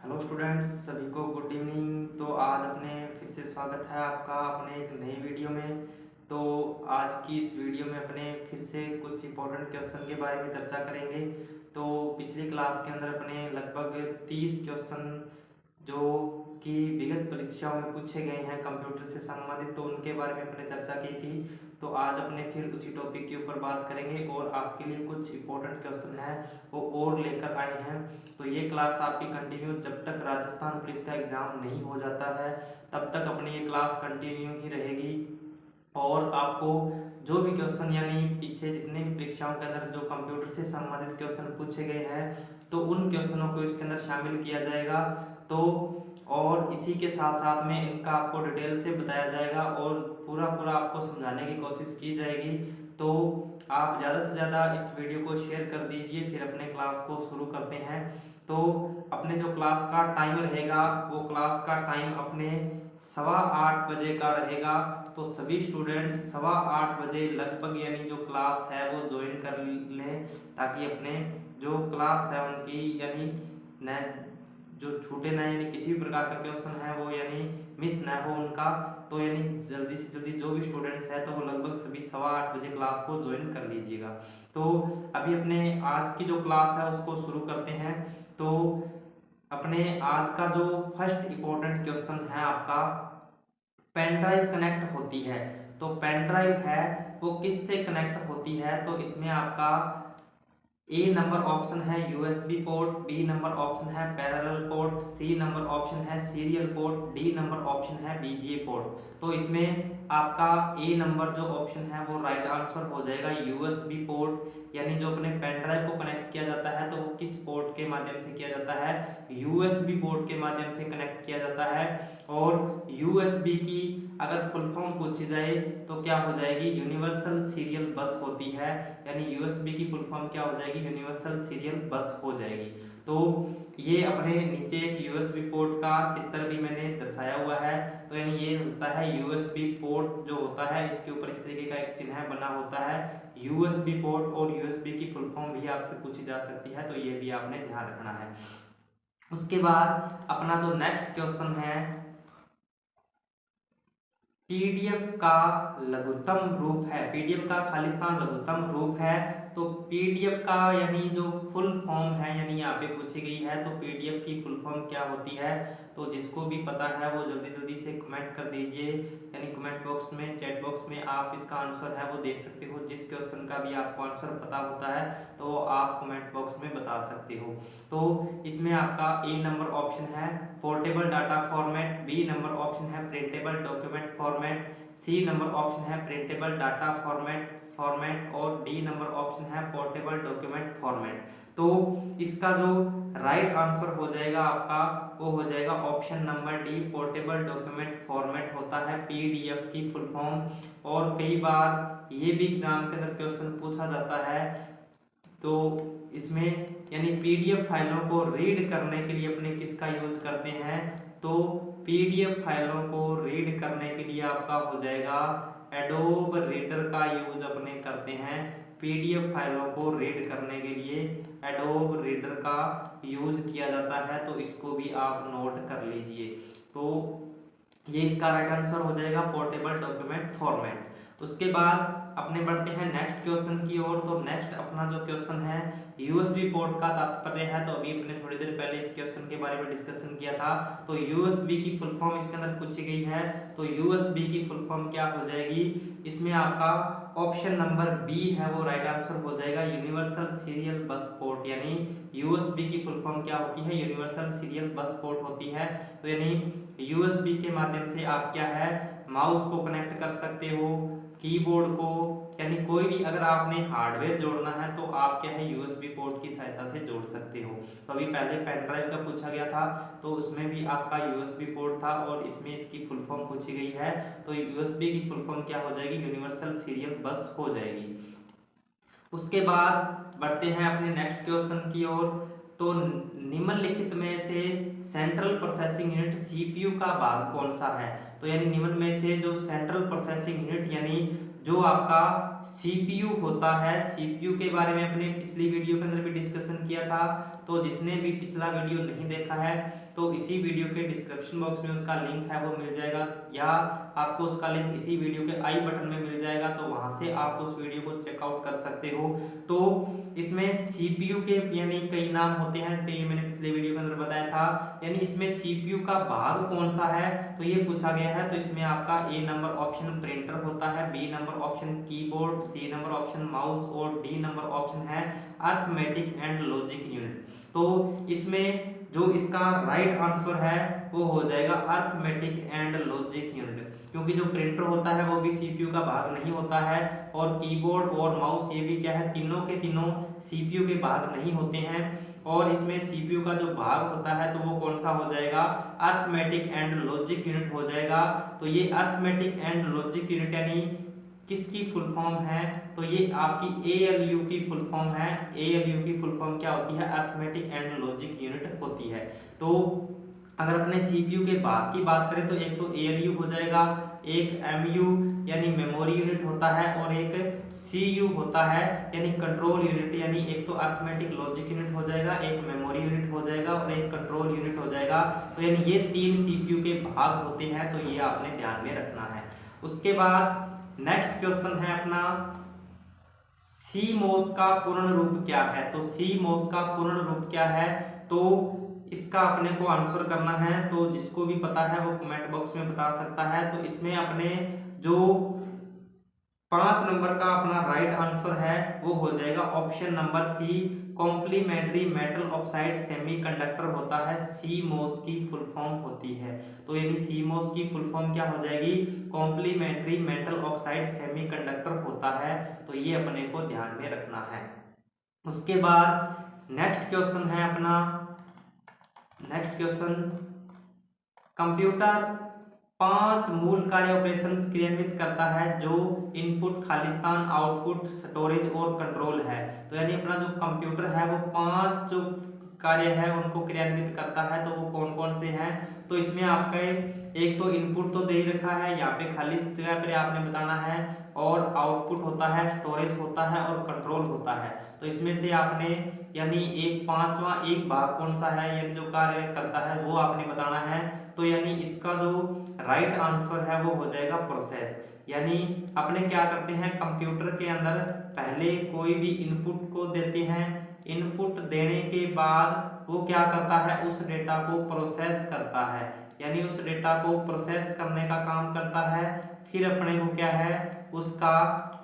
Hello students, सभी को good evening. तो आज अपने फिर से स्वागत है आपका अपने एक नई वीडियो में। तो आज की इस वीडियो में अपने फिर से कुछ इंपॉर्टेंट क्वेश्चन के बारे में चर्चा करेंगे। तो पिछली क्लास के अंदर अपने लगभग 30 क्वेश्चन जो कि विगत परीक्षाओं में पूछे गए हैं कंप्यूटर से संबंधित, तो उनके बारे में अपने चर्चा की थी। तो आज अपने फिर उसी टॉपिक के ऊपर बात करेंगे और आपके लिए कुछ इंपॉर्टेंट क्वेश्चन हैं वो और लेकर आए हैं। तो ये क्लास आपकी कंटिन्यू जब तक राजस्थान पुलिस का एग्ज़ाम नहीं हो जाता है तब तक अपनी ये क्लास कंटिन्यू ही रहेगी। और आपको जो भी क्वेश्चन यानी पीछे जितने भी परीक्षाओं के अंदर जो कंप्यूटर से संबंधित क्वेश्चन पूछे गए हैं तो उन क्वेश्चनों को इसके अंदर शामिल किया जाएगा। तो और इसी के साथ साथ में इनका आपको डिटेल से बताया जाएगा और पूरा पूरा आपको समझाने की कोशिश की जाएगी। तो आप ज़्यादा से ज़्यादा इस वीडियो को शेयर कर दीजिए। फिर अपने क्लास को शुरू करते हैं। तो अपने जो क्लास का टाइम रहेगा वो क्लास का टाइम अपने 8:15 बजे का रहेगा। तो सभी स्टूडेंट्स 8:15 बजे लगभग यानी जो क्लास है वो ज्वाइन कर लें, ताकि अपने जो क्लास है उनकी यानी न जो छूटे ना, यानी किसी भी प्रकार का क्वेश्चन है वो यानी मिस ना हो उनका। तो यानी जल्दी से जल्दी जो भी स्टूडेंट्स है तो वो लगभग सभी 8:15 बजे क्लास को ज्वाइन कर लीजिएगा। तो अभी अपने आज की जो क्लास है उसको शुरू करते हैं। तो अपने आज का जो फर्स्ट इम्पोर्टेंट क्वेश्चन है आपका, पेन ड्राइव कनेक्ट होती है तो पेन ड्राइव है वो किससे कनेक्ट होती है। तो इसमें आपका ए नंबर ऑप्शन है USB port, B number option है parallel port, C number option है serial port, D number option है बीजीए पोर्ट। तो इसमें आपका ए नंबर जो ऑप्शन है वो राइट आंसर हो जाएगा, यूएसबी पोर्ट। यानी जो अपने पेन ड्राइव को कनेक्ट किया जाता है तो वो किस पोर्ट के माध्यम से किया जाता है, यूएसबी पोर्ट के माध्यम से कनेक्ट किया जाता है। और यूएसबी की अगर फुल फॉर्म पूछी जाए तो क्या हो जाएगी, यूनिवर्सल सीरियल बस होती है। यानी यूएसबी की फुल फॉर्म क्या हो जाएगी, यूनिवर्सल सीरियल बस हो जाएगी। तो ये अपने नीचे एक यूएसबी पोर्ट का चित्र भी मैंने दर्शाया हुआ है। तो यानी ये होता है यूएसबी पोर्ट जो होता है, इसके ऊपर इस तरीके का एक चिन्ह बना होता है यूएसबी पोर्ट। और यूएसबी की फुल फॉर्म भी आपसे पूछी जा सकती है, तो ये भी आपने ध्यान रखना है। उसके बाद अपना जो नेक्स्ट क्वेश्चन है, पीडीएफ का लघुत्तम रूप है, पीडीएफ का खालिस्तान लघुत्तम रूप है। तो पीडीएफ का यानी जो फुल फॉर्म है यानी यहाँ पे पूछी गई है, तो पीडीएफ की फुल फॉर्म क्या होती है। तो जिसको भी पता है वो जल्दी जल्दी से कमेंट कर दीजिए, यानी कमेंट बॉक्स में, चैट बॉक्स में आप इसका आंसर है वो दे सकते हो। जिस क्वेश्चन का भी आपको आंसर पता होता है तो आप कमेंट बॉक्स में बता सकते हो। तो इसमें आपका ए नंबर ऑप्शन है portable data format, B number option है printable document format, C number option है प्रिंटेबल डाटा फॉर्मेट और डी नंबर ऑप्शन है पोर्टेबल डॉक्यूमेंट फॉर्मेट। तो इसका जो राइट आंसर हो जाएगा आपका वो हो जाएगा option number D, portable document format होता है पीडीएफ की फुल फॉर्म। और कई बार ये भी एग्जाम के अंदर क्वेश्चन पूछा जाता है। तो इसमें यानी पीडीएफ फाइलों को रीड करने के लिए अपने किसका यूज करते हैं, तो पीडीएफ फाइलों को रीड करने के लिए आपका हो जाएगा एडोब रीडर का यूज अपने करते हैं। पीडीएफ फाइलों को रीड करने के लिए एडोब रीडर का यूज किया जाता है, तो इसको भी आप नोट कर लीजिए। तो ये इसका राइट आंसर हो जाएगा पोर्टेबल डॉक्यूमेंट फॉर्मेट। उसके बाद अपने बढ़ते हैं नेक्स्ट क्वेश्चन की ओर। तो नेक्स्ट अपना जो क्वेश्चन है यूएसबी पोर्ट का तात्पर्य है। तो अभी अपने थोड़ी देर पहले इस क्वेश्चन के बारे में डिस्कशन किया था। तो यूएसबी की फुल फॉर्म इसके अंदर पूछी गई है। तो यूएसबी की फुल फॉर्म क्या हो जाएगी, इसमें आपका ऑप्शन नंबर बी है वो राइट आंसर हो जाएगा, यूनिवर्सल सीरियल बस पोर्ट। यानी यूएसबी की फुल फॉर्म क्या होती है, यूनिवर्सल सीरियल बस पोर्ट होती है। तो यानी यूएसबी के माध्यम से आप क्या है माउस को कनेक्ट कर सकते हो, कीबोर्ड को, यानी कोई भी अगर आपने हार्डवेयर जोड़ना है तो आप क्या है यूएसबी पोर्ट की सहायता से जोड़ सकते हो। तो अभी पहले पेन ड्राइव का पूछा गया था तो उसमें भी आपका यूएसबी पोर्ट था और इसमें इसकी फुल फॉर्म पूछी गई है। तो यूएसबी की फुल फॉर्म क्या हो जाएगी, यूनिवर्सल सीरियल बस हो जाएगी। उसके बाद बढ़ते हैं अपने नेक्स्ट क्वेश्चन की ओर। तो निम्नलिखित में से सेंट्रल प्रोसेसिंग यूनिट सीपीयू का भाग कौन सा है। तो यानी निम्न में से जो सेंट्रल प्रोसेसिंग यूनिट यानी जो आपका सीपीयू होता है, सीपीयू के बारे में अपने पिछली वीडियो के अंदर भी डिस्कशन किया था। तो जिसने भी पिछला वीडियो नहीं देखा है तो इसी वीडियो के डिस्क्रिप्शन बॉक्स में उसका लिंक है वो मिल जाएगा, या आपको उसका लिंक इसी वीडियो के आई बटन में मिल जाएगा, तो वहां से आप उस वीडियो को चेकआउट कर सकते हो। तो इसमें सीपीयू के यानी कई नाम होते हैं, तो ये मैंने पिछले वीडियो के अंदर बताया था। यानी इसमें सीपीयू का भाग कौन सा है तो ये पूछा गया है। तो इसमें आपका ए नंबर ऑप्शन प्रिंटर होता है, B number option keyboard, C number option mouse और डी नंबर ऑप्शन है अर्थमेटिक एंड लॉजिक यूनिट। तो इसमें जो इसका राइट आंसर है वो हो जाएगा अर्थमेटिक एंड लॉजिक यूनिट, क्योंकि जो प्रिंटर होता है वो भी सीपीयू का भाग नहीं होता है, और कीबोर्ड और माउस ये भी क्या है, तीनों के तीनों सीपीयू के भाग नहीं होते हैं। और इसमें सीपीयू का जो भाग होता है तो वो कौन सा हो जाएगा, अर्थमेटिक एंड लॉजिक यूनिट हो जाएगा। तो ये अर्थमेटिक एंड लॉजिक यूनिट यानी किसकी फुल फॉर्म है, तो ये आपकी एएलयू की फुल फॉर्म है। एएलयू की फुल फॉर्म क्या होती है, अर्थमेटिक एंड लॉजिक यूनिट होती है। तो अगर अपने सीपीयू के भाग की बात करें तो एक तो एएलयू हो जाएगा, एक एमयू यानी मेमोरी यूनिट होता है, और एक सीयू होता है यानी कंट्रोल यूनिट। यानी एक तो अर्थमेटिक लॉजिक यूनिट हो जाएगा, एक मेमोरी यूनिट हो जाएगा और एक कंट्रोल यूनिट हो जाएगा। तो यानी ये तीन सीपीयू के भाग होते हैं, तो ये आपने ध्यान में रखना है। उसके बाद नेक्स्ट क्वेश्चन है अपना, सीमोस का पूर्ण रूप क्या है। तो सीमोस का पूर्ण रूप क्या है, तो इसका अपने को आंसर करना है। तो जिसको भी पता है वो कमेंट बॉक्स में बता सकता है। तो इसमें अपने जो 5 नंबर का अपना राइट आंसर है वो हो जाएगा option number C, complementary metal oxide semiconductor होता है, सीमोस की फुल फॉर्म होती है। तो यानी सीमोस की फुल फॉर्म क्या हो जाएगी, कॉम्प्लीमेंट्री मेटल ऑक्साइड सेमीकंडक्टर होता है। तो ये अपने को ध्यान में रखना है। उसके बाद नेक्स्ट क्वेश्चन है अपना, नेक्स्ट क्वेश्चन, कंप्यूटर 5 मूल कार्य ऑपरेशन क्रियान्वित करता है जो इनपुट, खालिस्तान, आउटपुट, स्टोरेज और कंट्रोल है। तो यानी अपना जो कंप्यूटर है वो 5 जो कार्य है उनको क्रियान्वित करता है, तो वो कौन कौन से हैं। तो इसमें आपका एक तो इनपुट तो दे ही रखा है, यहाँ पे खाली जगह पर आपने बताना है, और आउटपुट होता है, स्टोरेज होता है और कंट्रोल होता है। तो इसमें से आपने यानी एक 5वां एक भाग कौन सा है, यानी जो कार्य करता है वो आपने बताना है। तो यानी इसका जो राइट आंसर है वो हो जाएगा प्रोसेस। यानी अपने क्या करते हैं, कंप्यूटर के अंदर पहले कोई भी इनपुट को देते हैं, इनपुट देने के बाद वो क्या करता है, उस डेटा को प्रोसेस करता है, यानी उस डेटा को प्रोसेस करने का काम करता है। फिर अपने को क्या है, उसका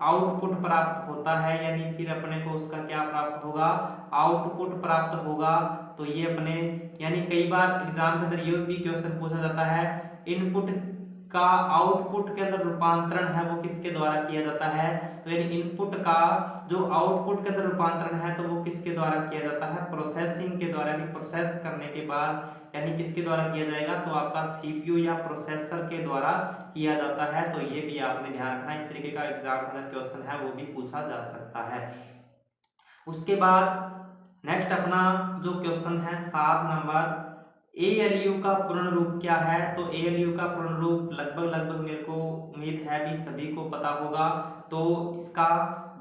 आउटपुट प्राप्त होता है, यानी फिर अपने को उसका क्या प्राप्त होगा, आउटपुट प्राप्त होगा। तो ये अपने यानी कई बार एग्जाम के अंदर ये भी क्वेश्चन पूछा जाता है, इनपुट का आउटपुट के अंदर रूपांतरण है वो किसके द्वारा किया जाता है। तो यानी इनपुट का जो आउटपुट के अंदर रूपांतरण है तो वो किसके द्वारा किया जाता है, प्रोसेसिंग के द्वारा, यानी प्रोसेस करने के बाद यानी किसके द्वारा किया जाएगा, तो आपका सीपीयू या प्रोसेसर के द्वारा किया जाता है। तो ये भी आपने ध्यान रखना, इस तरीके का एग्जाम के अंदर क्वेश्चन है वो भी पूछा जा सकता है। उसके बाद नेक्स्ट अपना जो क्वेश्चन है 7 नंबर, एएलयू का पूर्ण रूप क्या है। तो एएलयू का पूर्ण रूप लगभग मेरे को उम्मीद है भी सभी को पता होगा। तो इसका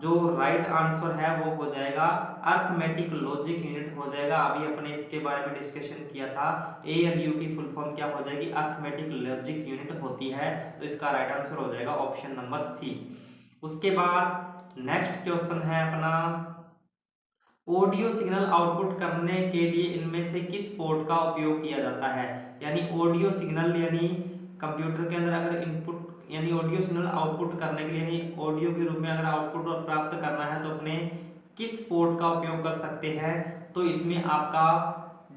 जो राइट आंसर है वो हो जाएगा अर्थमेटिक लॉजिक यूनिट हो जाएगा। अभी अपने इसके बारे में डिस्कशन किया था, एएलयू की फुल फॉर्म क्या हो जाएगी, अर्थमेटिक लॉजिक यूनिट होती है। तो इसका राइट आंसर हो जाएगा ऑप्शन नंबर सी। उसके बाद नेक्स्ट क्वेश्चन है अपना, ऑडियो सिग्नल आउटपुट करने के लिए इनमें से किस पोर्ट का उपयोग किया जाता है। यानी ऑडियो सिग्नल यानी कंप्यूटर के अंदर अगर इनपुट यानी ऑडियो सिग्नल आउटपुट करने के लिए यानी ऑडियो के रूप में अगर आउटपुट प्राप्त करना है तो अपने किस पोर्ट का उपयोग कर सकते हैं। तो इसमें आपका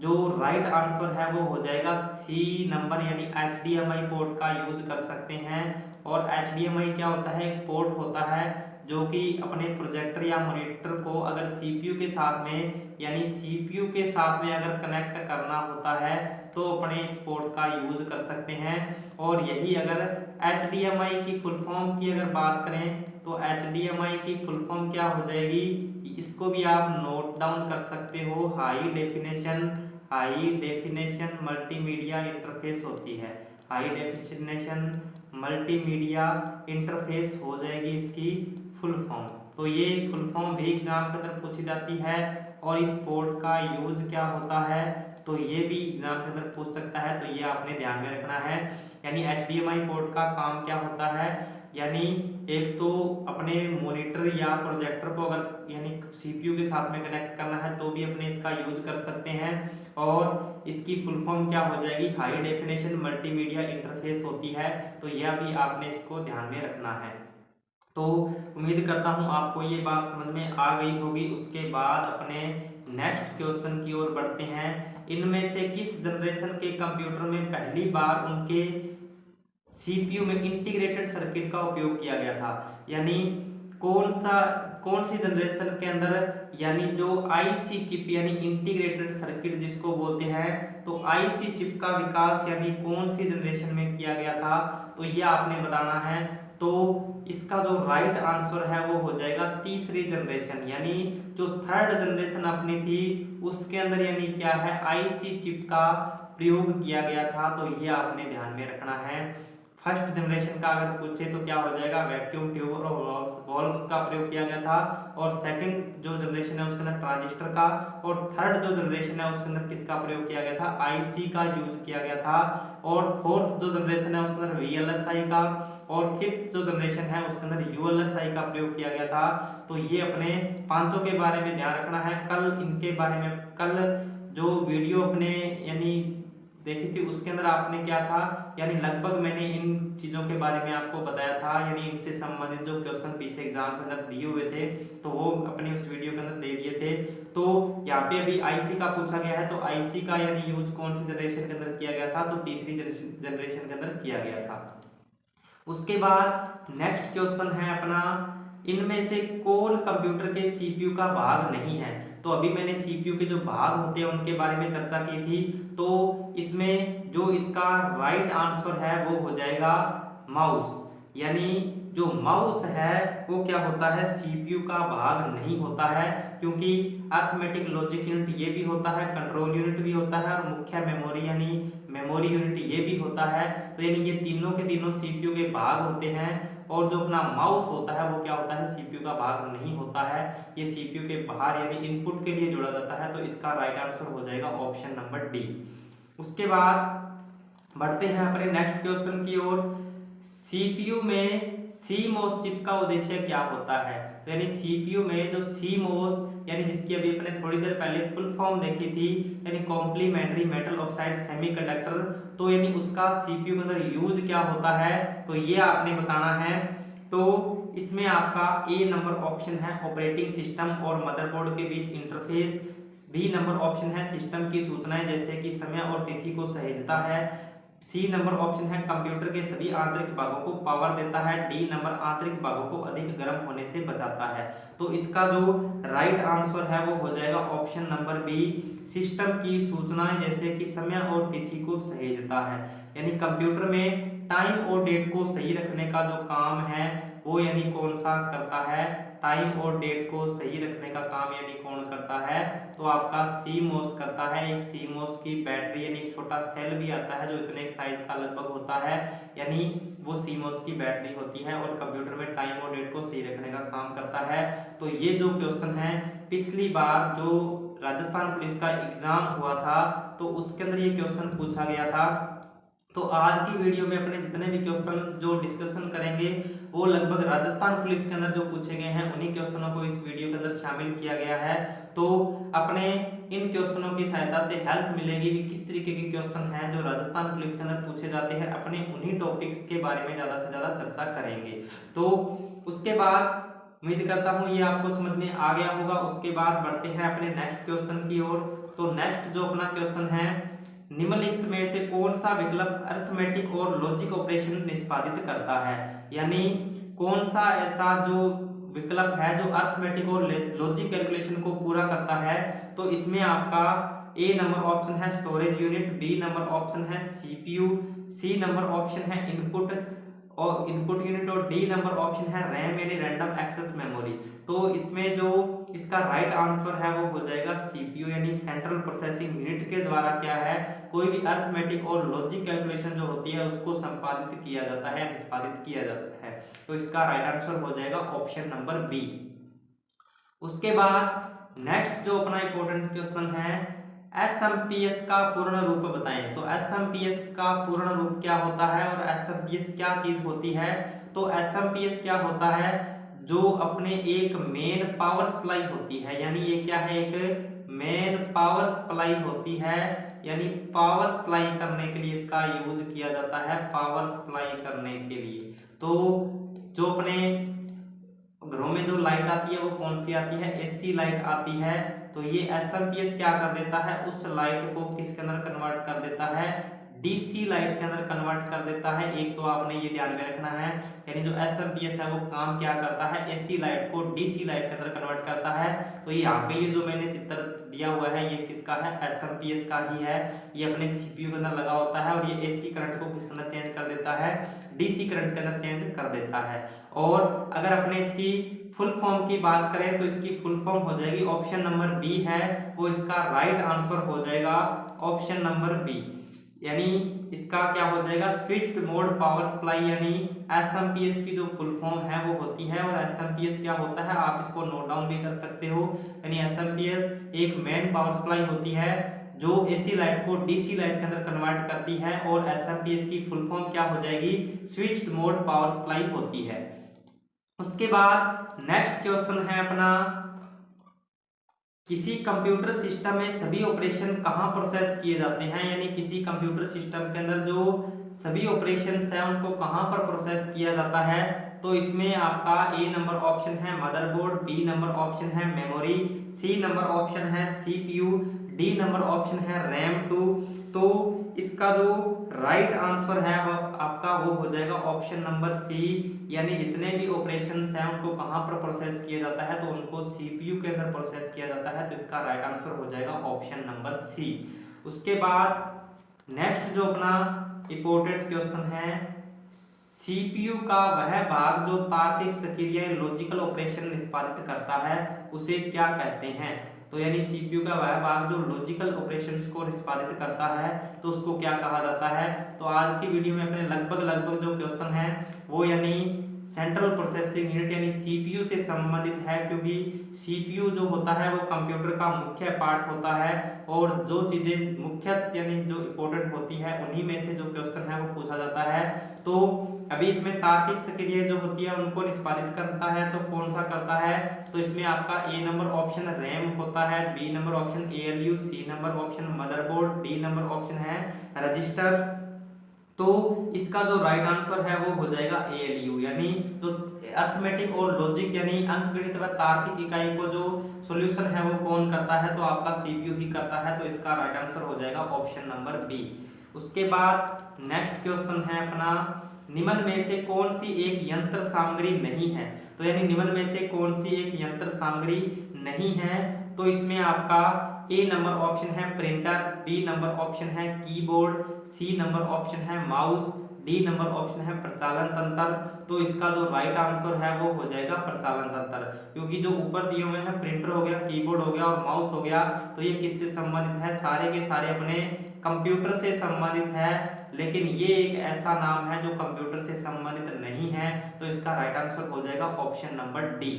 जो राइट आंसर है वो हो जाएगा सी नंबर, यानी HDMI पोर्ट का यूज कर सकते हैं। और HDMI क्या होता है, एक पोर्ट होता है जो कि अपने प्रोजेक्टर या मॉनिटर को अगर सीपीयू के साथ में यानी सीपीयू के साथ में अगर कनेक्ट करना होता है तो अपने इस पोर्ट का यूज कर सकते हैं। और यही अगर HDMI की फुल फॉर्म की अगर बात करें तो HDMI की फुल फॉर्म क्या हो जाएगी, इसको भी आप नोट डाउन कर सकते हो, हाई डेफिनेशन मल्टीमीडिया इंटरफेस होती है। हाई डेफिनेशन मल्टीमीडिया इंटरफेस हो जाएगी इसकी फुल फॉर्म। तो ये फुल फॉर्म भी एग्जाम के अंदर पूछी जाती है। और इस पोर्ट का यूज क्या होता है, तो ये भी एग्जाम के अंदर पूछ सकता है, तो ये आपने ध्यान में रखना है। यानी HDMI पोर्ट का काम क्या होता है, यानी एक तो अपने मॉनिटर या प्रोजेक्टर को अगर यानी CPU के साथ में कनेक्ट करना है तो भी अपने इसका यूज कर सकते हैं। और इसकी फुल फॉर्म क्या हो जाएगी, हाई डेफिनेशन मल्टीमीडिया इंटरफेस होती है। तो यह भी आपने इसको ध्यान में रखना है। तो उम्मीद करता हूँ आपको ये बात समझ में आ गई होगी। उसके बाद अपने नेक्स्ट क्वेश्चन की ओर बढ़ते हैं। इनमें से किस जनरेशन के कंप्यूटर में पहली बार उनके CPU में इंटीग्रेटेड सर्किट का उपयोग किया गया था, यानी कौन सी जनरेशन के अंदर, यानी जो IC चिप यानी इंटीग्रेटेड सर्किट जिसको बोलते हैं, तो IC चिप का विकास यानी कौन सी जनरेशन में किया गया था, तो ये आपने बताना है। तो इसका जो राइट आंसर है वो हो जाएगा तीसरी जनरेशन, यानी जो थर्ड जनरेशन अपनी थी उसके अंदर यानी क्या है, IC चिप का प्रयोग किया गया था। तो ये आपने ध्यान में रखना है। फर्स्ट जनरेशन का अगर पूछे तो क्या हो जाएगा, वैक्यूम ट्यूब और वॉल्व्स का प्रयोग किया गया था। और सेकंड जो जनरेशन है उसके अंदर ट्रांजिस्टर का। और थर्ड जो जनरेशन है उसके अंदर किसका प्रयोग किया गया था, IC का यूज किया गया था। और फोर्थ जो जनरेशन है उसके अंदर VLSI का। और फिफ्थ जो जनरेशन है उसके अंदर ULSI का प्रयोग किया गया था। तो ये अपने पांचों के बारे में ध्यान रखना है। कल इनके बारे में, कल जो वीडियो अपने यानी देखी थी उसके अंदर आपने क्या था, यानी लगभग मैंने इन चीज़ों के बारे में आपको बताया था, यानी इनसे संबंधित जो क्वेश्चन पीछे एग्जाम के अंदर दिए हुए थे तो वो अपने उस वीडियो के अंदर दे दिए थे। तो यहाँ पे अभी IC का पूछा गया है, तो IC का यानी यूज कौन सी जनरेशन के अंदर किया गया था, तो तीसरी जनरेशन के अंदर किया गया था। उसके बाद नेक्स्ट क्वेश्चन है अपना, इनमें से कौन कंप्यूटर के CPU का भाग नहीं है। तो अभी मैंने CPU के जो भाग होते हैं उनके बारे में चर्चा की थी। तो इसमें जो इसका राइट आंसर है वो हो जाएगा माउस, यानी जो माउस है वो क्या होता है, CPU का भाग नहीं होता है। क्योंकि अर्थमेटिक लॉजिक यूनिट ये भी होता है, कंट्रोल यूनिट भी होता है, और मुख्य मेमोरी यानी मेमोरी यूनिट ये भी होता है। तो यानी ये तीनों के तीनों CPU के भाग होते हैं। और जो अपना माउस होता है वो क्या होता है, CPU का भाग नहीं होता है। ये CPU के बाहर यानी इनपुट के लिए जोड़ा जाता है। तो इसका राइट आंसर हो जाएगा ऑप्शन नंबर डी। उसके बाद बढ़ते हैं अपने नेक्स्ट क्वेश्चन की ओर। CPU में CMOS चिप का उद्देश्य क्या होता है। तो यानी CPU में जो CMOS यानी जिसकी अभी अपने थोड़ी देर पहले फुल फॉर्म देखी थी, यानी कॉम्प्लीमेंट्री मेटल ऑक्साइड सेमीकंडक्टर, तो यानी उसका CPU के अंदर यूज क्या होता है, तो ये आपने बताना है। तो इसमें आपका A नंबर ऑप्शन है ऑपरेटिंग सिस्टम और मदरबोर्ड के बीच इंटरफेस, B नंबर ऑप्शन है सिस्टम की सूचनाएं जैसे कि समय और तिथि को सहेजता है, C नंबर ऑप्शन है कंप्यूटर के सभी आंतरिक भागों को पावर देता है, D नंबर आंतरिक भागों को अधिक गर्म होने से बचाता है। तो इसका जो राइट आंसर है वो हो जाएगा ऑप्शन नंबर बी, सिस्टम की सूचनाएं जैसे कि समय और तिथि को सहेजता है। यानी कंप्यूटर में टाइम और डेट को सही रखने का जो काम है वो यानी कौन सा करता है, टाइम और डेट को सही रखने का काम यानी कौन करता है, तो आपका CMOS करता है। एक CMOS की बैटरी यानी एक छोटा सेल भी आता है जो इतने साइज का लगभग होता है, यानी वो CMOS की बैटरी होती है और कंप्यूटर में टाइम और डेट को सही रखने का काम करता है। तो ये जो क्वेश्चन है पिछली बार जो राजस्थान पुलिस का एग्जाम हुआ था तो उसके अंदर ये क्वेश्चन पूछा गया था। तो आज की वीडियो में अपने जितने भी क्वेश्चन जो डिस्कशन करेंगे वो लगभग राजस्थान पुलिस के अंदर जो पूछे गए हैं उन्हीं क्वेश्चनों को इस वीडियो के अंदर शामिल किया गया है। तो अपने इन क्वेश्चनों की सहायता से हेल्प मिलेगी कि किस तरीके के क्वेश्चन हैं जो राजस्थान पुलिस के अंदर पूछे जाते हैं, अपने उन्हीं टॉपिक्स के बारे में ज़्यादा से ज़्यादा चर्चा करेंगे। तो उसके बाद उम्मीद करता हूँ ये आपको समझ में आ गया होगा। उसके बाद बढ़ते हैं अपने नेक्स्ट क्वेश्चन की ओर। तो नेक्स्ट जो अपना क्वेश्चन है, निम्नलिखित में से कौन सा विकल्प अरिथमेटिक और लॉजिक ऑपरेशन निष्पादित करता है, यानी कौन सा ऐसा जो विकल्प है जो अरिथमेटिक और लॉजिक कैलकुलेशन को पूरा करता है। तो इसमें आपका A नंबर ऑप्शन है storage unit, B number option है CPU, C नंबर ऑप्शन है इनपुट और इनपुट यूनिट, और डी नंबर ऑप्शन है रैम यानी रैंडम एक्सेस मेमोरी। तो इसमें जो इसका राइट आंसर है वो हो जाएगा सीपीयू यानी सेंट्रल प्रोसेसिंग यूनिट के द्वारा क्या है, कोई भी अर्थमेटिक और लॉजिक कैलकुलेशन जो होती है उसको संपादित किया जाता है, निष्पादित किया जाता है। तो इसका राइट आंसर हो जाएगा ऑप्शन नंबर बी। उसके बाद नेक्स्ट जो अपना इंपॉर्टेंट क्वेश्चन है, एसएमपीएस का पूर्ण रूप बताएं। तो एसएमपीएस का पूर्ण रूप क्या होता है और एसएमपीएस क्या चीज होती है। तो एसएमपीएस क्या होता है, जो अपने एक मेन पावर सप्लाई होती है, यानी ये क्या है, एक मेन पावर सप्लाई होती है, यानी पावर सप्लाई करने के लिए इसका यूज किया जाता है, पावर सप्लाई करने के लिए। तो जो अपने घरों में जो लाइट आती है वो कौन सी आती है, एसी लाइट आती है। तो ये एसएमपीएस क्या कर देता है, उस लाइट को किसके अंदर कन्वर्ट कर देता है, डीसी लाइट के अंदर कन्वर्ट कर देता है। एक तो आपने ये ध्यान में रखना है, यानी जो एसएमपीएस है वो काम क्या करता है, एसी लाइट को डीसी लाइट के अंदर कन्वर्ट करता है। तो यहाँ पे ये जो मैंने चित्र दिया हुआ है ये किसका है, एसएमपीएस का ही है। ये अपने सीपीयू के अंदर लगा होता है और ये एसी करंट को किसके अंदर चेंज कर देता है, डीसी करंट के अंदर चेंज कर देता है। और अगर अपने इसकी फुल फॉर्म की बात करें तो इसकी फुल फॉर्म हो जाएगी, ऑप्शन नंबर बी है वो इसका राइट आंसर हो जाएगा, ऑप्शन नंबर बी। यानी इसका क्या हो जाएगा, स्विच्ड मोड पावर सप्लाई, यानी एसएमपीएस की जो फुल फॉर्म है वो होती है। और एसएमपीएस क्या होता है आप इसको नोट डाउन भी कर सकते हो, यानी एसएमपीएस एक मेन पावर सप्लाई होती है जो एसी लाइट को डीसी लाइट के अंदर कन्वर्ट करती है। और एसएमपीएस की फुल फॉर्म क्या हो जाएगी, स्विच्ड मोड पावर सप्लाई होती है। उसके बाद नेक्स्ट क्वेश्चन है अपना, किसी कंप्यूटर सिस्टम में सभी ऑपरेशन कहाँ प्रोसेस किए जाते हैं, यानी किसी कंप्यूटर सिस्टम के अंदर जो सभी ऑपरेशंस हैं उनको कहाँ पर प्रोसेस किया जाता है। तो इसमें आपका ए नंबर ऑप्शन है मदरबोर्ड, बी नंबर ऑप्शन है मेमोरी, सी नंबर ऑप्शन है सीपीयू, डी नंबर ऑप्शन है रैम 2। तो इसका जो राइट आंसर है वो आपका वो हो जाएगा ऑप्शन नंबर सी, यानी जितने भी ऑपरेशंस हैं उनको कहाँ पर प्रोसेस किया जाता है, तो उनको सीपीयू के अंदर प्रोसेस किया जाता है। तो इसका राइट आंसर हो जाएगा ऑप्शन नंबर सी। उसके बाद नेक्स्ट जो अपना इंपॉर्टेंट क्वेश्चन है, सीपीयू का वह भाग जो तार्किक सक्रिय लॉजिकल ऑपरेशन निष्पादित करता है उसे क्या कहते हैं। तो यानी सीपीयू का वह भाग जो लॉजिकल ऑपरेशंस को निष्पादित करता है तो उसको क्या कहा जाता है। तो आज की वीडियो में अपने लगभग जो क्वेश्चन है वो यानी सेंट्रल प्रोसेसिंग यूनिट यानी सीपीयू से संबंधित है, क्योंकि सीपीयू जो होता है वो कंप्यूटर का मुख्य पार्ट होता है और जो चीजें मुख्य यानी जो इंपॉर्टेंट होती है उन्हीं में से जो क्वेश्चन है वो पूछा जाता है। तो अभी इसमें तार्किक सक्रिय जो होती है उनको निष्पादित करता है, तो कौन सा करता है, तो इसमें आपका ए नंबर ऑप्शन रैम होता है, B number option ALU, C number option motherboard, D number option है रजिस्टर। तो इसका जो राइट आंसर है वो हो जाएगा एएलयू, यानी जो अर्थमेटिक और लॉजिक यानी अंकगणित व तार्किक इकाई को जो सॉल्यूशन है वो कौन करता है, तो आपका सीपीयू ही करता है। तो इसका राइट आंसर हो जाएगा ऑप्शन नंबर बी। उसके बाद नेक्स्ट क्वेश्चन है अपना, निम्न में से कौन सी एक यंत्र सामग्री नहीं है। तो यानी निम्न में से कौन सी एक यंत्र सामग्री नहीं है, तो इसमें आपका ए नंबर ऑप्शन है प्रिंटर, बी नंबर ऑप्शन है कीबोर्ड, सी नंबर ऑप्शन है माउस, डी नंबर ऑप्शन है प्रचालन तंत्र। तो इसका जो राइट आंसर है वो हो जाएगा प्रचालन तंत्र, क्योंकि जो ऊपर दिए हुए हैं प्रिंटर हो गया, कीबोर्ड हो गया और माउस हो गया, तो ये किससे संबंधित है, सारे के सारे अपने कंप्यूटर से संबंधित है। लेकिन ये एक ऐसा नाम है जो कंप्यूटर से संबंधित नहीं है, तो इसका राइट आंसर हो जाएगा ऑप्शन नंबर डी।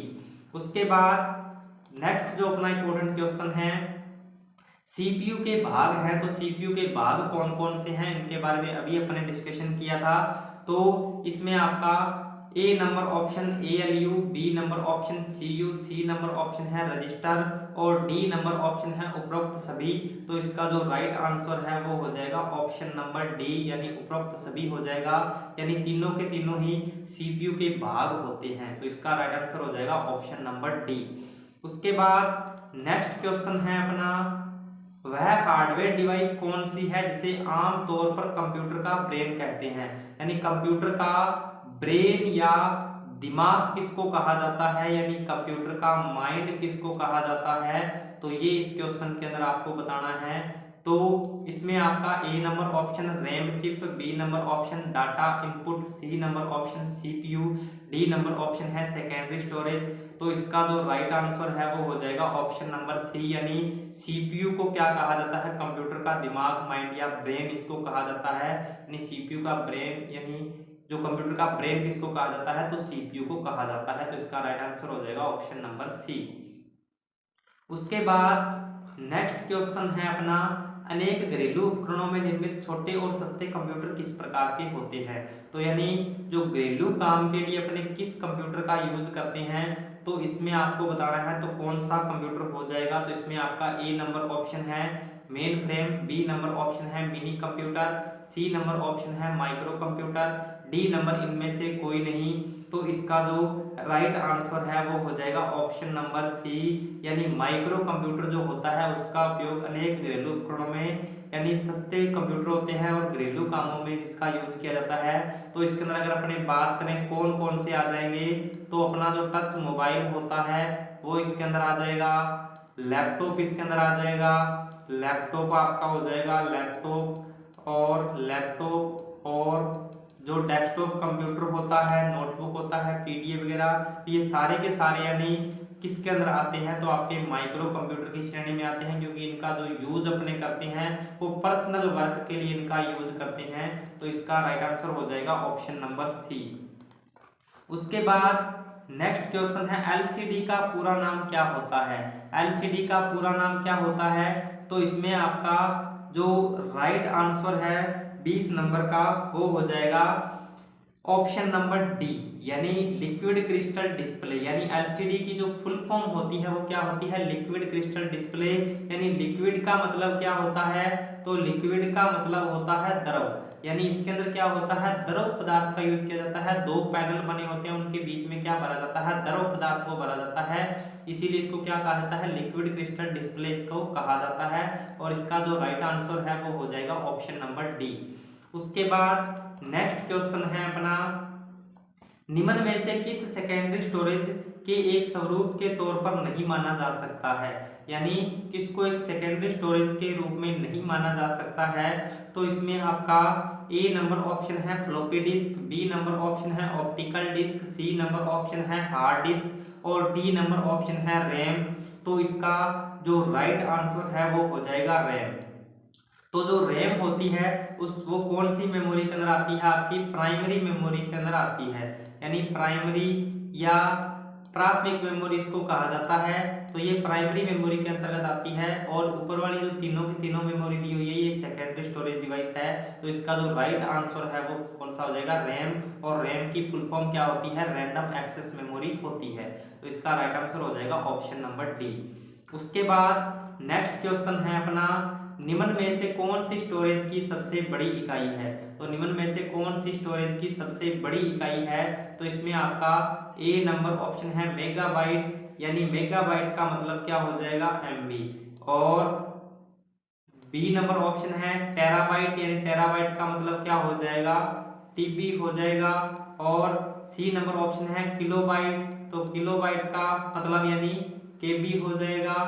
उसके बाद नेक्स्ट जो अपना इंपॉर्टेंट क्वेश्चन है, सीपीयू के भाग हैं, तो सीपीयू के भाग कौन कौन से हैं इनके बारे में अभी अपने डिस्कशन किया था। तो इसमें आपका A number option ALU, B number option CU, C number option है रजिस्टर और डी नंबर ऑप्शन है उपरोक्त सभी। तो इसका जो राइट आंसर है वो हो जाएगा ऑप्शन नंबर डी, यानी उपरोक्त सभी हो जाएगा, यानी तीनों के तीनों ही सीपीयू के भाग होते हैं। तो इसका राइट आंसर हो जाएगा ऑप्शन नंबर डी। उसके बाद नेक्स्ट क्वेश्चन है अपना, वह हार्डवेयर डिवाइस कौन सी है जिसे आम तौर पर कंप्यूटर का ब्रेन कहते हैं, यानी कंप्यूटर का ब्रेन या दिमाग किसको कहा जाता है, यानी कंप्यूटर का माइंड किसको कहा जाता है। तो ये इस क्वेश्चन के अंदर आपको बताना है। तो इसमें आपका A number option RAM chip, B number option data input, C number option CPU, D number option है सेकेंडरी स्टोरेज। तो इसका जो राइट आंसर है वो हो जाएगा ऑप्शन नंबर सी, यानी सीपीयू को क्या कहा जाता है, कंप्यूटर का दिमाग, माइंड या ब्रेन इसको कहा जाता है। यानी सीपीयू का ब्रेन, यानी जो कंप्यूटर का ब्रेन किसको कहा जाता है, तो सीपीयू को कहा जाता है। तो इसका राइट आंसर हो जाएगा ऑप्शन नंबर सी। उसके बाद नेक्स्ट क्वेश्चन है अपना, अनेक घरेलू उपकरणों में निर्मित छोटे और सस्ते कंप्यूटर किस प्रकार के होते हैं। तो यानी जो घरेलू काम के लिए अपने किस कंप्यूटर का यूज करते हैं, तो इसमें आपको बताना है तो कौन सा कंप्यूटर हो जाएगा। तो इसमें आपका ए नंबर ऑप्शन है mainframe, B number option है mini computer, C number option है माइक्रो कंप्यूटर, डी नंबर इनमें से कोई नहीं। तो इसका जो राइट आंसर है वो हो जाएगा ऑप्शन नंबर सी, यानी माइक्रो कंप्यूटर जो होता है उसका उपयोग अनेक घरेलू उपकरणों में, यानी सस्ते कंप्यूटर होते हैं और घरेलू कामों में जिसका यूज किया जाता है। तो इसके अंदर अगर अपने बात करें कौन कौन से आ जाएंगे, तो अपना जो टच मोबाइल होता है वो इसके अंदर आ जाएगा, लैपटॉप इसके अंदर आ जाएगा, लैपटॉप आपका हो जाएगा लैपटॉप और जो डेस्कटॉप कंप्यूटर होता है, नोटबुक होता है, पीडीएफ वगैरह, तो ये सारे के सारे यानी किसके अंदर आते हैं, तो आपके माइक्रो कंप्यूटर की श्रेणी में आते हैं, क्योंकि इनका जो यूज अपने करते हैं वो पर्सनल वर्क के लिए इनका यूज करते हैं। तो इसका राइट आंसर हो जाएगा ऑप्शन नंबर सी। उसके बाद नेक्स्ट क्वेश्चन है एलसीडी का पूरा नाम क्या होता है। एलसीडी का पूरा नाम क्या होता है, तो इसमें आपका जो राइट आंसर है 20 नंबर का वो हो जाएगा ऑप्शन नंबर डी, यानी लिक्विड क्रिस्टल डिस्प्ले। यानी एलसीडी की जो फुल फॉर्म होती है वो क्या होती है, लिक्विड क्रिस्टल डिस्प्ले। यानी लिक्विड का मतलब क्या होता है, तो लिक्विड का मतलब होता है द्रव, यानी इसके अंदर क्या होता है, द्रव पदार्थ का यूज किया जाता है। दो पैनल बने होते हैं, उनके बीच में क्या भरा जाता है, द्रव पदार्थ को भरा जाता है, इसीलिए इसको क्या कहा जाता है, लिक्विड क्रिस्टल डिस्प्ले इसको कहा जाता है। और इसका जो राइट आंसर है वो हो जाएगा ऑप्शन नंबर डी। उसके बाद नेक्स्ट क्वेश्चन है अपना, निम्न में से किस सेकेंडरी स्टोरेज के एक स्वरूप के तौर पर नहीं माना जा सकता है। यानी किसको एक सेकेंडरी स्टोरेज के रूप में नहीं माना जा सकता है, तो इसमें आपका ए नंबर ऑप्शन है floppy disk, B number option है optical disk, C number option है हार्ड डिस्क और डी नंबर ऑप्शन है रैम। तो इसका जो राइट आंसर है वो हो जाएगा रैम। तो जो रैम होती है वो कौन सी मेमोरी के अंदर आती है, आपकी प्राइमरी मेमोरी के अंदर आती है, यानी प्राइमरी या प्राथमिक मेमोरी इसको कहा जाता है। तो ये प्राइमरी मेमोरी के अंतर्गत आती है, और ऊपर वाली जो तीनों की तीनों मेमोरी दी हुई है ये सेकेंडरी स्टोरेज डिवाइस है। तो इसका जो राइट आंसर है वो कौन सा हो जाएगा, रैम। और रैम की फुल फॉर्म क्या होती है, रैंडम एक्सेस मेमोरी होती है। तो इसका राइट आंसर हो जाएगा ऑप्शन नंबर डी। उसके बाद नेक्स्ट क्वेश्चन है अपना, निम्न में से कौन सी स्टोरेज की सबसे बड़ी इकाई है। तो निम्न में से कौन सी स्टोरेज की सबसे बड़ी इकाई है, तो इसमें आपका ए नंबर ऑप्शन है मेगाबाइट, यानी मेगाबाइट का मतलब क्या हो जाएगा, एमबी, और बी नंबर ऑप्शन है टेराबाइट, यानी टेराबाइट का मतलब क्या हो जाएगा, टीबी हो जाएगा, और सी नंबर ऑप्शन है किलोबाइट, तो किलोबाइट का मतलब यानी केबी हो जाएगा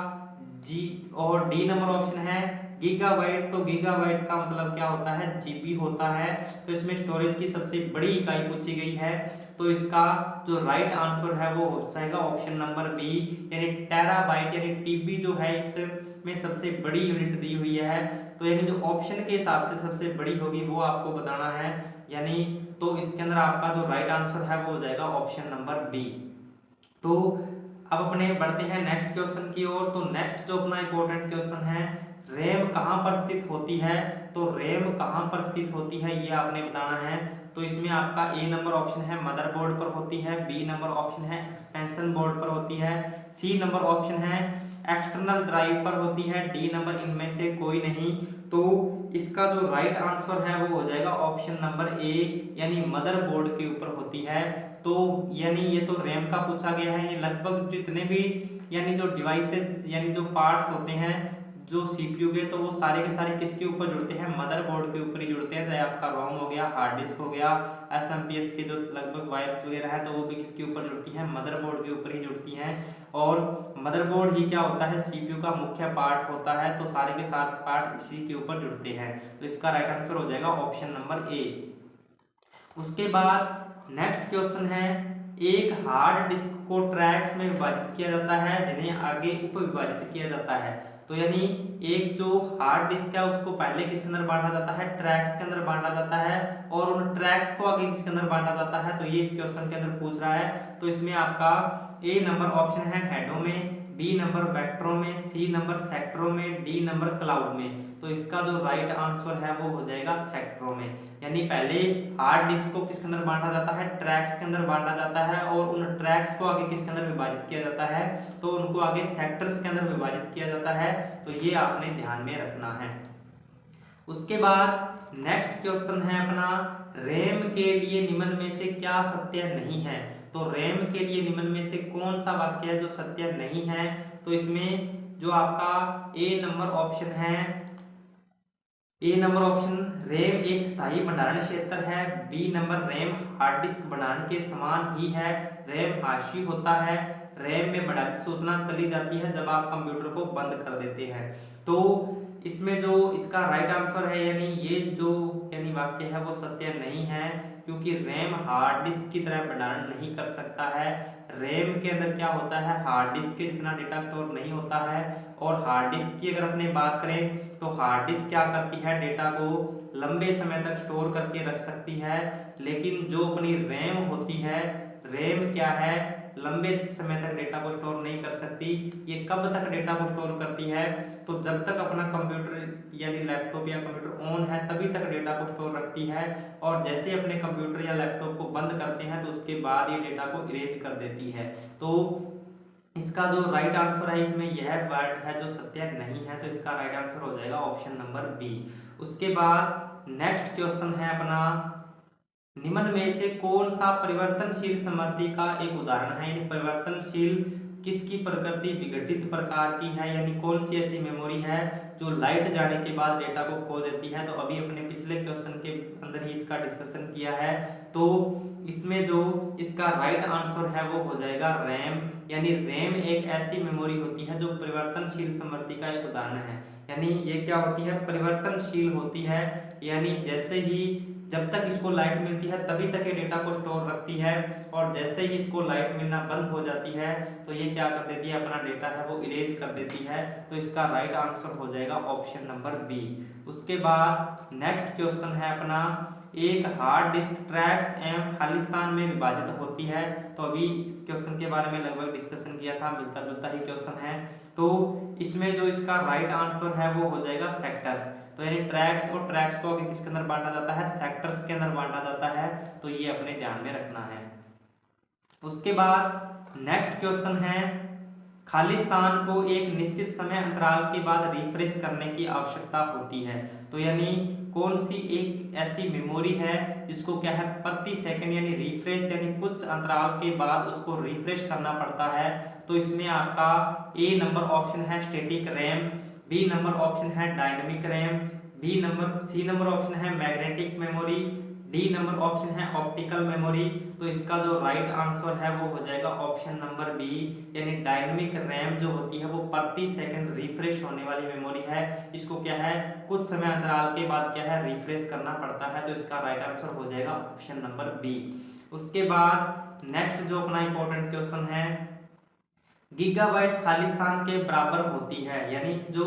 जी, और डी नंबर ऑप्शन है गीगाबाइट, तो गीगाबाइट का मतलब क्या होता है, जीबी होता है। तो इसमें स्टोरेज की सबसे बड़ी इकाई पूछी गई है, तो इसका जो राइट आंसर है वो हो जाएगा ऑप्शन नंबर बी, यानी टेराबाइट, यानी टीबी जो है इसमें सबसे बड़ी यूनिट दी हुई है। तो यानी जो ऑप्शन के हिसाब से सबसे बड़ी होगी वो आपको बताना है, यानी तो इसके अंदर आपका जो राइट आंसर है वो हो जाएगा ऑप्शन नंबर बी। तो अब अपने बढ़ते हैं नेक्स्ट क्वेश्चन की ओर। तो नेक्स्ट जो अपना इंपॉर्टेंट क्वेश्चन है, रैम कहाँ पर स्थित होती है। तो रैम कहाँ पर स्थित होती है ये आपने बताना है। तो इसमें आपका ए नंबर ऑप्शन है मदरबोर्ड पर होती है, बी नंबर ऑप्शन है एक्सपेंशन बोर्ड पर होती है, सी नंबर ऑप्शन है एक्सटर्नल ड्राइव पर होती है, डी नंबर इनमें से कोई नहीं। तो इसका जो राइट आंसर है वो हो जाएगा ऑप्शन नंबर ए, यानी मदरबोर्ड के ऊपर होती है। तो यानी ये तो रैम का पूछा गया है, ये लगभग जितने भी यानी जो डिवाइसेस यानी जो पार्ट्स होते हैं जो सीपीयू के, तो वो सारे के सारे किसके ऊपर जुड़ते हैं, मदरबोर्ड के ऊपर ही जुड़ते हैं। चाहे आपका रोम हो गया, हार्ड डिस्क हो गया, एसएमपीएस के जो लगभग वायर्स वगैरह हैं तो वो भी किसके ऊपर जुड़ती हैं, मदरबोर्ड के ऊपर ही जुड़ती हैं। और मदरबोर्ड ही क्या होता है, सीपीयू का मुख्य पार्ट होता है, तो सारे के सारे पार्ट इसी के ऊपर जुड़ते हैं। तो इसका राइट आंसर हो जाएगा ऑप्शन नंबर ए। उसके बाद नेक्स्ट क्वेश्चन है, एक हार्ड डिस्क को ट्रैक्स में विभाजित किया जाता है जिन्हें आगे उप विभाजित किया जाता है। तो यानी एक जो हार्ड डिस्क है उसको पहले किसके अंदर बांटा जाता है, ट्रैक्स के अंदर बांटा जाता है, और उन ट्रैक्स को आगे किसके अंदर बांटा जाता है, तो ये इस क्वेश्चन के अंदर पूछ रहा है। तो इसमें आपका ए नंबर ऑप्शन है हेडों में, बी नंबर वेक्टरों में, सी नंबर सेक्टरों में, डी नंबर क्लाउड में। तो इसका जो राइट आंसर है वो हो जाएगा सेक्टरों में। यानी पहले हार्ड डिस्क को किसके अंदर बांटा जाता है, ट्रैक्स के अंदर बांटा जाता है, और उन ट्रैक्स को आगे किसके अंदर विभाजित किया जाता है, तो उनको आगे सेक्टर्स के अंदर विभाजित किया जाता है। तो ये आपने ध्यान में रखना है। उसके बाद नेक्स्ट क्वेश्चन है अपना, रैम के लिए निम्न में से क्या सत्य नहीं है। तो रैम के लिए निम्न में से कौन सा वाक्य है जो सत्य नहीं है, तो इसमें जो आपका ए नंबर ऑप्शन है, ए नंबर ऑप्शन रैम एक स्थायी भंडारण क्षेत्र है, B number RAM hard disk भंडारण के समान ही है, रैम हाशिए होता है, रैम में बढ़ाती सूचना चली जाती है जब आप कंप्यूटर को बंद कर देते हैं। तो इसमें जो इसका राइट आंसर है, यानी ये जो यानी वाक्य है वो सत्य नहीं है, क्योंकि रैम हार्ड डिस्क की तरह भंडारण नहीं कर सकता है। रैम के अंदर क्या होता है, हार्ड डिस्क के जितना डेटा स्टोर नहीं होता है। और हार्ड डिस्क की अगर अपने बात करें तो हार्ड डिस्क क्या करती है, डेटा को लंबे समय तक स्टोर करके रख सकती है, लेकिन जो अपनी रैम होती है, रैम क्या है, लंबे समय तक डेटा को स्टोर नहीं कर सकती। ये कब तक डेटा को स्टोर करती है, तो जब तक अपना कंप्यूटर यानी लैपटॉप या कंप्यूटर ऑन है तभी तक डेटा को स्टोर रखती है, और जैसे अपने कंप्यूटर या लैपटॉप को बंद करते हैं तो उसके बाद ये डेटा को इरेज कर देती है। तो इसका जो राइट आंसर है इसमें यह वर्ड है जो सत्य नहीं है, तो इसका राइट आंसर हो जाएगा ऑप्शन नंबर बी। उसके बाद नेक्स्ट क्वेश्चन है अपना, निम्न में से कौन सा परिवर्तनशील स्मृति का एक उदाहरण है। यानी परिवर्तनशील किसकी प्रकृति विघटित प्रकार की है, यानी कौन सी ऐसी मेमोरी है जो लाइट जाने के बाद डेटा को खो देती है। तो अभी अपने पिछले क्वेश्चन के अंदर ही इसका डिस्कशन किया है। तो इसमें जो इसका राइट आंसर है वो हो जाएगा रैम। यानी रैम एक ऐसी मेमोरी होती है जो परिवर्तनशील स्मृति का एक उदाहरण है। यानी ये क्या होती है, परिवर्तनशील होती है, यानी जैसे ही जब तक इसको लाइट मिलती है तभी तक ये डेटा को स्टोर रखती है, और जैसे ही इसको लाइट मिलना बंद हो जाती है तो ये क्या कर देती है, अपना डेटा है वो इरेज कर देती है। तो इसका राइट आंसर हो जाएगा ऑप्शन नंबर बी। उसके बाद नेक्स्ट क्वेश्चन है अपना, एक हार्ड डिस्क ट्रैक्स एवं खालिस्तान में विभाजित होती है। तो अभी इस क्वेश्चन के बारे में लगभग डिस्कशन किया था, मिलता जुलता ही क्वेश्चन है। तो इसमें जो इसका राइट आंसर है वो हो जाएगा सेक्टर्स। तो यानी ट्रैक्स और ट्रैक्स को आगे किसके अंदर बांटा जाता है, सेक्टर्स के अंदर बांटा जाता है। तो ये अपने ध्यान में रखना है। उसके बाद नेक्स्ट क्वेश्चन है, खालिस्तान को एक निश्चित समय अंतराल के बाद रिफ्रेश करने की आवश्यकता होती है। तो यानी कौन सी एक ऐसी मेमोरी है जिसको क्या है, प्रति सेकंड यानी रिफ्रेश यानी कुछ अंतराल के बाद उसको रिफ्रेश करना पड़ता है। तो इसमें आपका ए नंबर ऑप्शन है static RAM, B number option है dynamic RAM, C number option है magnetic memory, D number option है ऑप्टिकल मेमोरी। तो इसका जो राइट आंसर है वो हो जाएगा ऑप्शन नंबर बी, यानी डायनेमिक रैम जो होती है वो प्रति सेकंड रिफ्रेश होने वाली मेमोरी है। इसको क्या है, कुछ समय अंतराल के बाद क्या है, रिफ्रेश करना पड़ता है। तो इसका राइट आंसर हो जाएगा ऑप्शन नंबर बी। उसके बाद नेक्स्ट जो अपना इंपॉर्टेंट क्वेश्चन है, गीगाबाइट खालिस्तान के बराबर होती है। यानी जो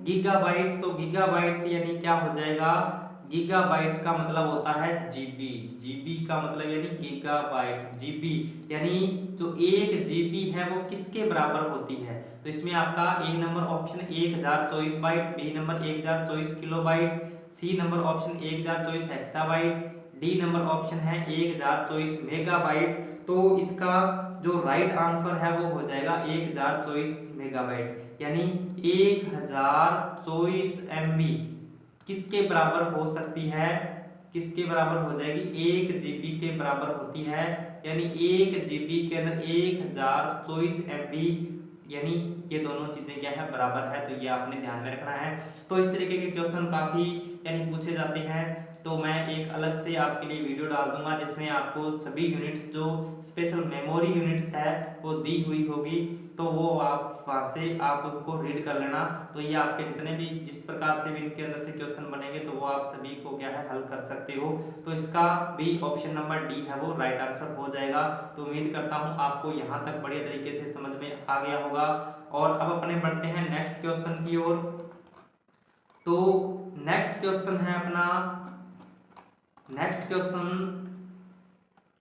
गीगाबाइट, तो गीगाबाइट यानी क्या हो जाएगा, गीगाबाइट का मतलब होता है जीबी, जीबी का मतलब यानी गीगाबाइट, जीबी यानी जो एक जीबी है वो किसके बराबर होती है। तो इसमें आपका A number option 1024 byte, B number 1024 kilobyte, C number option 1024 hexabyte, D number option है 1024 मेगाबाइट। तो इसका जो राइट आंसर है वो हो जाएगा 1024 मेगाबाइट, यानी 1024 MB किसके बराबर हो सकती है, किसके बराबर हो जाएगी, 1 GB के बराबर होती है। यानी 1 GB के अंदर 1024 MB यानी ये दोनों चीज़ें क्या है, बराबर है, तो ये आपने ध्यान में रखना है। तो इस तरीके के क्वेश्चन काफ़ी यानी पूछे जाते हैं, तो मैं एक अलग से आपके लिए वीडियो डाल दूंगा जिसमें आपको सभी यूनिट्स जो स्पेशल मेमोरी यूनिट्स है वो दी हुई होगी, तो वो आप वहाँ से आप उसको रीड कर लेना। तो ये आपके जितने भी जिस प्रकार से भी इनके अंदर से क्वेश्चन बनेंगे तो वो आप सभी को क्या है, हल कर सकते हो। तो इसका भी ऑप्शन नंबर डी है वो राइट आंसर हो जाएगा। तो उम्मीद करता हूँ आपको यहाँ तक बढ़िया तरीके से समझ में आ गया होगा। और अब अपने बढ़ते हैं नेक्स्ट क्वेश्चन की ओर। तो नेक्स्ट क्वेश्चन है अपना, नेक्स्ट क्वेश्चन,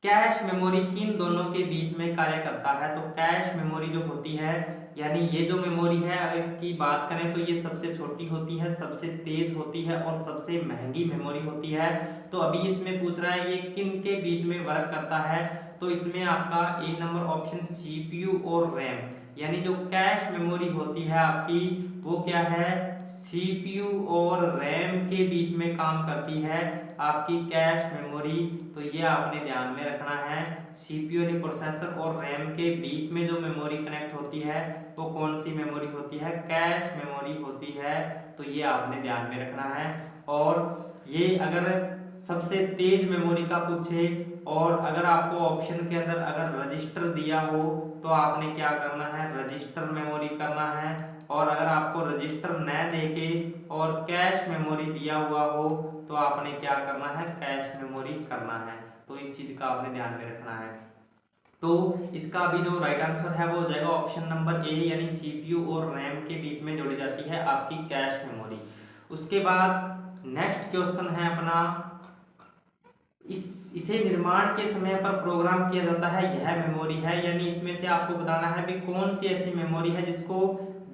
कैश मेमोरी किन दोनों के बीच में कार्य करता है। तो कैश मेमोरी जो होती है, यानी ये जो मेमोरी है अगर इसकी बात करें तो ये सबसे छोटी होती है, सबसे तेज होती है और सबसे महंगी मेमोरी होती है। तो अभी इसमें पूछ रहा है ये किन के बीच में वर्क करता है, तो इसमें आपका ए नंबर ऑप्शन सीपीयू और रैम, यानी जो कैश मेमोरी होती है आपकी वो क्या है, सीपीयू और रैम के बीच में काम करती है आपकी कैश मेमोरी। तो ये आपने ध्यान में रखना है, सीपीयू यानी प्रोसेसर और रैम के बीच में जो मेमोरी कनेक्ट होती है वो कौन सी मेमोरी होती है, कैश मेमोरी होती है। तो ये आपने ध्यान में रखना है। और ये अगर सबसे तेज मेमोरी का पूछे और अगर आपको ऑप्शन के अंदर अगर रजिस्टर दिया हो तो आपने क्या करना है, रजिस्टर मेमोरी करना है। और अगर आपको रजिस्टर न देके और कैश मेमोरी दिया हुआ हो तो आपने क्या करना है, कैश मेमोरी करना है। तो इस चीज का आपने ध्यान में रखना है। तो इसका भी जो राइट आंसर है वो हो जाएगा ऑप्शन नंबर ए, यानी सीपीयू और रैम के बीच में जोड़ी जाती है आपकी कैश मेमोरी। उसके बाद नेक्स्ट क्वेश्चन है अपना, इसे निर्माण के समय पर प्रोग्राम किया जाता है, यह मेमोरी है, यानी इसमें से आपको बताना है भी कौन सी ऐसी मेमोरी है जिसको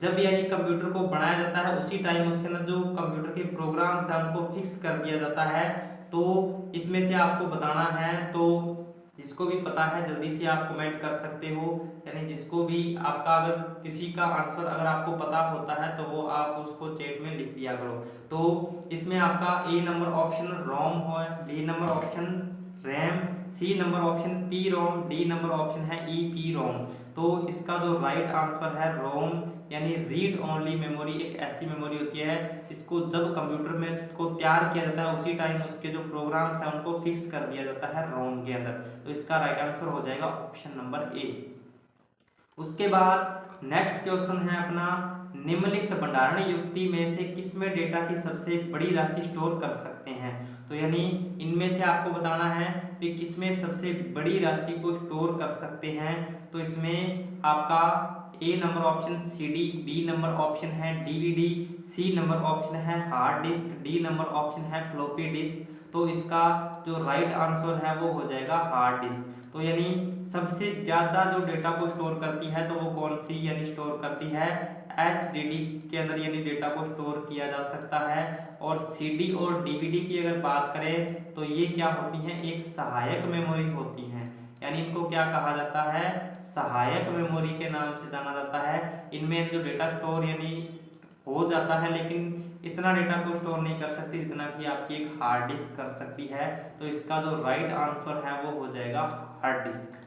जब यानी कंप्यूटर को बनाया जाता है उसी टाइम उसके अंदर जो कंप्यूटर के प्रोग्राम्स हैं उनको फिक्स कर दिया जाता है। तो इसमें से आपको बताना है, तो जिसको भी पता है जल्दी से आप कमेंट कर सकते हो, यानी जिसको भी आपका अगर किसी का आंसर अगर आपको पता होता है तो वो आप उसको चैट में लिख दिया करो। तो इसमें आपका ए नंबर ऑप्शन रोम है, B number option RAM, C number option P ROM, D number option है ई पी रोम। तो इसका जो राइट आंसर है रोम, यानी रीड ओनली मेमोरी एक ऐसी मेमोरी होती है इसको जब कंप्यूटर में को तैयार किया जाता है उसी टाइम उसके जो प्रोग्राम्स हैं उनको फिक्स कर दिया जाता है रोम के अंदर। तो इसका राइट आंसर हो जाएगा ऑप्शन नंबर ए। उसके बाद नेक्स्ट क्वेश्चन है अपना, निम्नलिखित भंडारण युक्ति में से किसमें डेटा की सबसे बड़ी राशि स्टोर कर सकते हैं। तो यानी इनमें से आपको बताना है कि किसमें सबसे बड़ी राशि को स्टोर कर सकते हैं। तो इसमें आपका A number option CD, B number option है डीवीडी, सी नंबर ऑप्शन है hard disk, D number option है फ्लॉपी डिस्क। तो इसका जो राइट आंसर है वो हो जाएगा हार्ड डिस्क। तो यानी सबसे ज़्यादा जो डेटा को स्टोर करती है तो वो कौन सी यानी स्टोर करती है, HDD के अंदर यानी डेटा को स्टोर किया जा सकता है। और CD और DVD की अगर बात करें तो ये क्या होती हैं, एक सहायक मेमोरी होती हैं, यानी इनको क्या कहा जाता है, सहायक मेमोरी के नाम से जाना जाता है। इनमें जो डेटा स्टोर यानी हो जाता है लेकिन इतना डेटा को स्टोर नहीं कर सकती जितना कि आपकी एक हार्ड डिस्क कर सकती है। तो इसका जो राइट आंसर है वो हो जाएगा हार्ड डिस्क।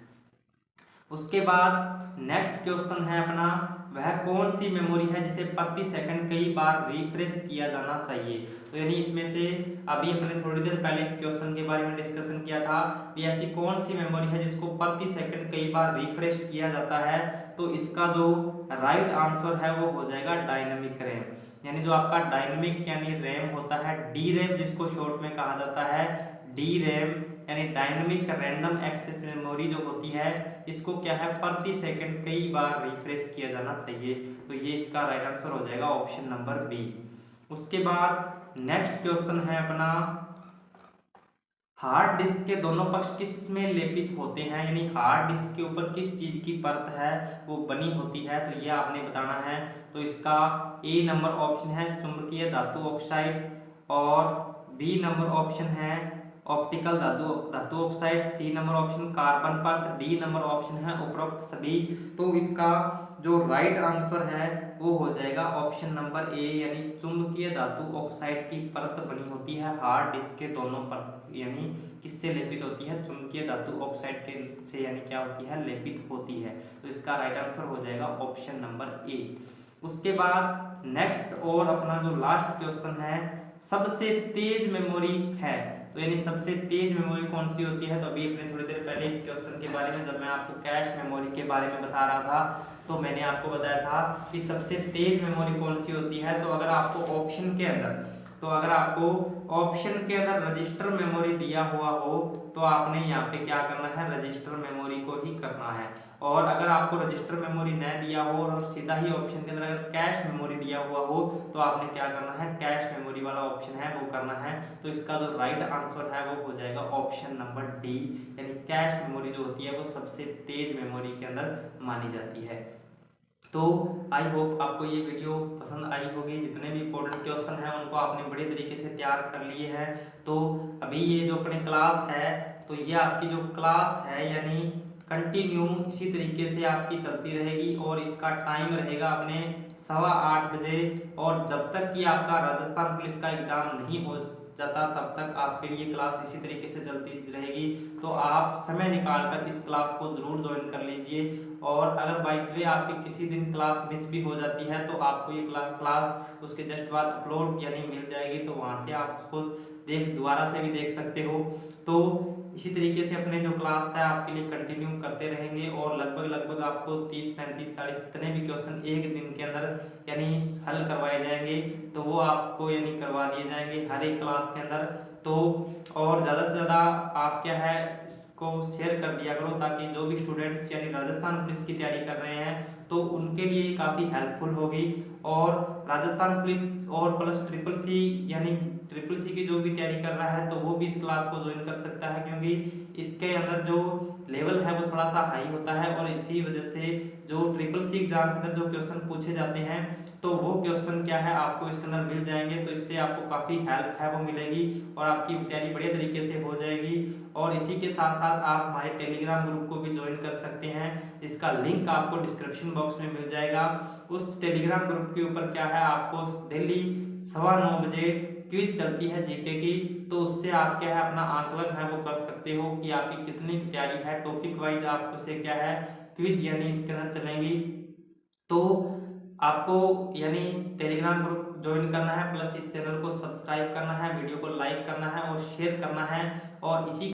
उसके बाद नेक्स्ट क्वेश्चन है अपना, वह कौन सी मेमोरी है जिसे प्रति सेकंड कई बार रिफ्रेश किया जाना चाहिए। तो यानी इसमें से अभी अपने थोड़ी देर पहले इस क्वेश्चन के बारे में डिस्कशन किया था कि ऐसी कौन सी मेमोरी है जिसको प्रति सेकंड कई बार रिफ्रेश किया जाता है। तो इसका जो राइट आंसर है वो हो जाएगा डायनेमिक रैम, यानी जो आपका डायनेमिक यानी रैम होता है, डी रैम जिसको शॉर्ट में कहा जाता है, डी रैम यानी डायनेमिक रैंडम एक्सेस मेमोरी जो होती है इसको क्या है, प्रति सेकंड कई बार रिफ्रेश किया जाना चाहिए। तो ये इसका राइट आंसर हो जाएगा ऑप्शन नंबर बी। उसके बाद नेक्स्ट क्वेश्चन है अपना, हार्ड डिस्क के दोनों पक्ष किस में लेपित होते हैं, यानी हार्ड डिस्क के ऊपर किस चीज की परत है वो बनी होती है। तो ये आपने बताना है। तो इसका ए नंबर ऑप्शन है चुंबकीय धातु ऑक्साइड, और बी नंबर ऑप्शन है ऑप्टिकल धातु oxide, C number option carbon परत, डी नंबर ऑप्शन है उपरोक्त सभी। तो इसका जो राइट आंसर है वो हो जाएगा ऑप्शन नंबर ए, यानी चुंबकीय धातु ऑक्साइड की परत बनी होती है हार्ड डिस्क के दोनों पर, यानी किससे लेपित होती है, चुंबकीय धातु ऑक्साइड के से, यानी क्या होती है, लेपित होती है। तो इसका राइट आंसर हो जाएगा ऑप्शन नंबर ए। उसके बाद नेक्स्ट और अपना जो लास्ट क्वेश्चन है, सबसे तेज मेमोरी है, तो यानी सबसे तेज मेमोरी कौन सी होती है। तो अभी अपने थोड़ी देर पहले इस क्वेश्चन के बारे में, जब मैं आपको कैश मेमोरी के बारे में बता रहा था, तो मैंने आपको बताया था कि सबसे तेज मेमोरी कौन सी होती है। तो अगर आपको ऑप्शन के अंदर रजिस्टर मेमोरी दिया हुआ हो, तो आपने यहाँ पे क्या करना है, रजिस्टर मेमोरी को ही करना है। और अगर आपको रजिस्टर मेमोरी न दिया हो और सीधा ही ऑप्शन के अंदर अगर कैश मेमोरी दिया हुआ हो, तो आपने क्या करना है, कैश मेमोरी वाला ऑप्शन है वो करना है। तो इसका जो राइट आंसर है वो हो जाएगा ऑप्शन नंबर डी, यानी कैश मेमोरी जो होती है वो सबसे तेज मेमोरी के अंदर मानी जाती है। तो आई होप आपको ये वीडियो पसंद आई होगी। जितने भी इंपॉर्टेंट क्वेश्चन हैं उनको आपने बड़े तरीके से तैयार कर लिए हैं। तो अभी ये जो अपनी क्लास है, तो ये आपकी जो क्लास है यानी कंटिन्यू इसी तरीके से आपकी चलती रहेगी, और इसका टाइम रहेगा अपने 8:15 बजे। और जब तक कि आपका राजस्थान पुलिस का एग्जाम नहीं हो जाता, तब तक आपके लिए क्लास इसी तरीके से चलती रहेगी। तो आप समय निकाल कर इस क्लास को जरूर ज्वाइन कर लीजिए। और अगर बाई द वे आपकी किसी दिन क्लास मिस भी हो जाती है, तो आपको ये क्लास उसके जस्ट बाद अपलोड यानी मिल जाएगी, तो वहाँ से आप उसको दोबारा से भी देख सकते हो। तो इसी तरीके से अपने जो क्लास है आपके लिए कंटिन्यू करते रहेंगे, और लगभग आपको 30, 35, 40 जितने भी क्वेश्चन एक दिन के अंदर यानी हल करवाए जाएंगे, तो वो आपको यानी करवा दिए जाएंगे हर एक क्लास के अंदर। तो और ज़्यादा से ज़्यादा आप क्या है इसको शेयर कर दिया करो, ताकि जो भी स्टूडेंट्स यानी राजस्थान पुलिस की तैयारी कर रहे हैं, तो उनके लिए काफ़ी हेल्पफुल होगी। और राजस्थान पुलिस और प्लस ट्रिपल सी यानी ट्रिपल सी की जो भी तैयारी कर रहा है, तो वो भी इस क्लास को ज्वाइन कर सकता है, क्योंकि इसके अंदर जो लेवल है वो थोड़ा सा हाई होता है। और इसी वजह से जो ट्रिपल सी एग्जाम के अंदर जो क्वेश्चन पूछे जाते हैं, तो वो क्वेश्चन क्या है आपको इसके अंदर मिल जाएंगे। तो इससे आपको काफ़ी हेल्प है वो मिलेगी, और आपकी तैयारी बढ़िया तरीके से हो जाएगी। और इसी के साथ साथ आप हमारे टेलीग्राम ग्रुप को भी ज्वाइन कर सकते हैं, इसका लिंक आपको डिस्क्रिप्शन बॉक्स में मिल जाएगा। उस टेलीग्राम ग्रुप के ऊपर क्या है, आपको डेली 9:15 बजे क्विज चलती है जीके की, तो उससे आप क्या है अपना आकलन है वो कर सकते हो कि आपकी कितनी तैयारी है। टॉपिक वाइज आपको से क्या है क्विज यानी इसके अंदर चलेंगी। तो आपको यानी टेलीग्राम ग्रुप ज्वाइन करना है, प्लस इस चैनल को सब्सक्राइब करना है, वीडियो को लाइक करना है और शेयर करना है। और इसी